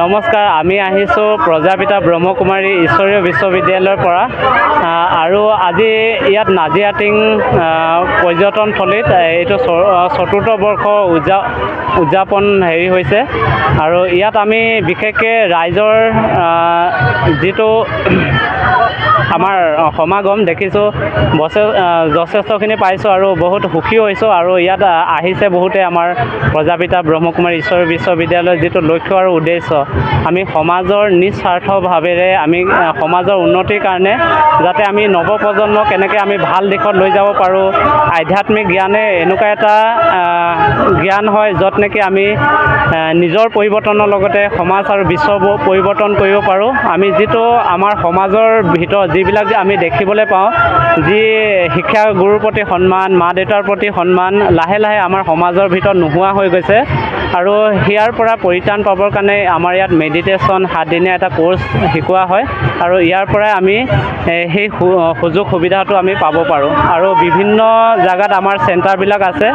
নমস্কাৰ, আমি আহিছোঁ প্ৰজাপিতা ব্ৰহ্মকুমাৰী ঈশ্বৰীয় বিশ্ববিদ্যালয়ৰ পৰা আৰু আজি ইয়াত নাজিৰাটিং পৰ্যটনথলীত এইটো চতুৰ্থ বৰ্ষ উদযাপন হৈছে আৰু ইয়াত আমি বিশেষকৈ ৰাইজৰ যিটো আমাৰ সমাগম দেখিছোঁ যথেষ্টখিনি পাইছোঁ আৰু বহুত সুখী হৈছোঁ আৰু ইয়াত আহিছে বহুতে আমাৰ প্ৰজাপিতা ব্ৰহ্মকুমাৰী ঈশ্বৰীয় বিশ্ববিদ্যালয়ৰ যিটো লক্ষ্য আৰু উদ্দেশ্য আমি সমাজৰ নিস্বাৰ্থভাৱেৰে আমি সমাজৰ উন্নতিৰ কাৰণে যাতে আমি নৱপ্ৰজন্মক কেনেকৈ আমি ভাল দিশত লৈ যাব পাৰোঁ। আধ্যাত্মিক জ্ঞানে এনেকুৱা এটা জ্ঞান হয় য'ত নেকি আমি নিজৰ পৰিৱৰ্তনৰ লগতে সমাজ আৰু বিশ্ব পৰিৱৰ্তন কৰিব পাৰোঁ। আমি যিটো আমাৰ সমাজৰ ভিতৰত যিবিলাক আমি দেখিবলৈ পাওঁ, যি শিক্ষা গুৰুৰ প্ৰতি সন্মান, মা দেউতাৰ প্ৰতি সন্মান লাহে লাহে আমাৰ সমাজৰ ভিতৰত নোহোৱা হৈ গৈছে আৰু ইয়াৰ পৰা পৰিত্ৰাণ পাবৰ কাৰণে আমাৰ ইয়াত মেডিটেশ্যন 7 দিনীয়া এটা কোৰ্চ শিকোৱা হয় আৰু ইয়াৰ পৰাই আমি সেই সুযোগ সুবিধাটো আমি পাব পাৰোঁ আৰু বিভিন্ন জাগাত আমাৰ চেণ্টাৰবিলাক আছে।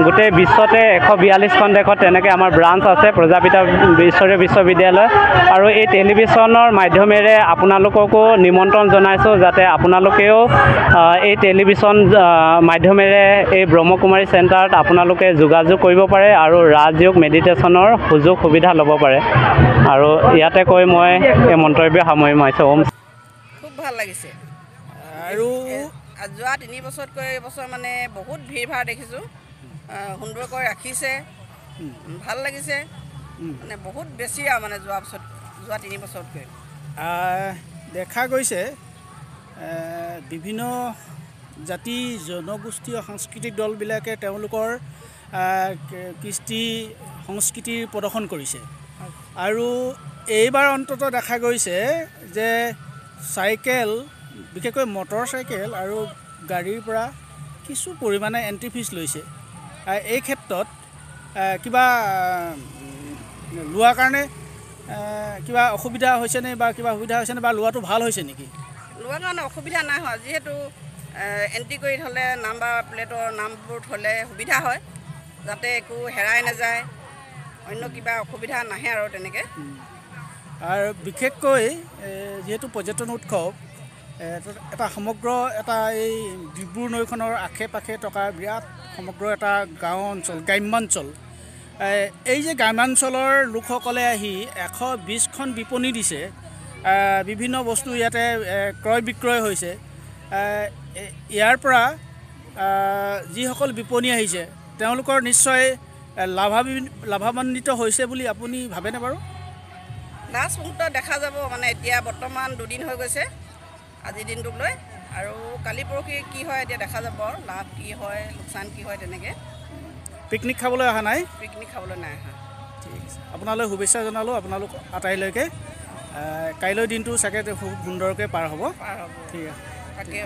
গোটেই বিশ্বতে 142খন দেশত তেনেকৈ আমাৰ ব্ৰাঞ্চ আছে প্ৰজাপিতা ঈশ্বৰীয় বিশ্ববিদ্যালয় আৰু এই টেলিভিশ্যনৰ মাধ্যমেৰে আপোনালোককো নিমন্ত্ৰণ জনাইছোঁ যাতে আপোনালোকেও এই টেলিভিশ্যন মাধ্যমেৰে এই ব্ৰহ্মকুমাৰী চেণ্টাৰত আপোনালোকে যোগাযোগ কৰিব পাৰে আৰু ৰাজযোগ মেডিটেশ্যনৰ সুযোগ সুবিধা ল'ব পাৰে আৰু ইয়াতে কৈ মই এই মন্তব্য সামৰিছোঁ। খুব ভাল লাগিছে আৰু যোৱা 3 বছৰতকৈ এইবছৰ মানে বহুত ভিৰ ভাৰ দেখিছোঁ, সুন্দৰকৈ ৰাখিছে, ভাল লাগিছে, মানে বহুত বেছি আৰু মানে যোৱা 3 বছৰতকৈ দেখা গৈছে বিভিন্ন জাতি জনগোষ্ঠী সাংস্কৃতিক দলবিলাকে তেওঁলোকৰ কৃষ্টি সংস্কৃতিৰ প্ৰদৰ্শন কৰিছে আৰু এইবাৰ অন্ততঃ দেখা গৈছে যে চাইকেল বিশেষকৈ মটৰ চাইকেল আৰু গাড়ীৰ পৰা কিছু পৰিমাণে এণ্ট্ৰি ফিজ লৈছে। এই ক্ষেত্ৰত কিবা লোৱাৰ কাৰণে কিবা অসুবিধা হৈছেনে বা কিবা সুবিধা হৈছেনে বা লোৱাটো ভাল হৈছে নেকি? লোৱাৰ কাৰণে অসুবিধা নাই হোৱা, যিহেতু এণ্ট্ৰি কৰি থ'লে নাম্বাৰ প্লেটৰ নামবোৰ থ'লে সুবিধা হয় যাতে একো হেৰাই নাযায়, অন্য কিবা অসুবিধা নাহে আৰু তেনেকৈ। আৰু বিশেষকৈ যিহেতু পৰ্যটন উৎসৱ এটা সমগ্ৰ এটা এই ডিব্ৰু নৈখনৰ আশে পাশে থকা বিৰাট সমগ্ৰ এটা গাঁও অঞ্চল, গ্ৰাম্যাঞ্চল। এই যে গ্ৰাম্যাঞ্চলৰ লোকসকলে আহি 120খন বিপণী দিছে, বিভিন্ন বস্তু ইয়াতে ক্ৰয় বিক্ৰয় হৈছে। ইয়াৰ পৰা যিসকল বিপণী আহিছে তেওঁলোকৰ নিশ্চয় লাভান্বিত হৈছে বুলি আপুনি ভাবেনে বাৰু? লাষ্ট মুহূৰ্তত দেখা যাব, মানে এতিয়া বৰ্তমান 2 দিন হৈ গৈছে আজিৰ দিনটোক লৈ, আৰু কালি পৰহি কি হয় এতিয়া দেখা যাব, লাভ কি হয় লোকচান কি হয় তেনেকৈ। পিকনিক খাবলৈ অহা নাই? পিকনিক খাবলৈ নাই অহা। ঠিক আছে, আপোনালৈ শুভেচ্ছা জনালোঁ আপোনালোক আটাইলৈকে। কাইলৈ দিনটো চাগে খুব সুন্দৰকৈ পাৰ হ'ব। ঠিক আছে, তাকে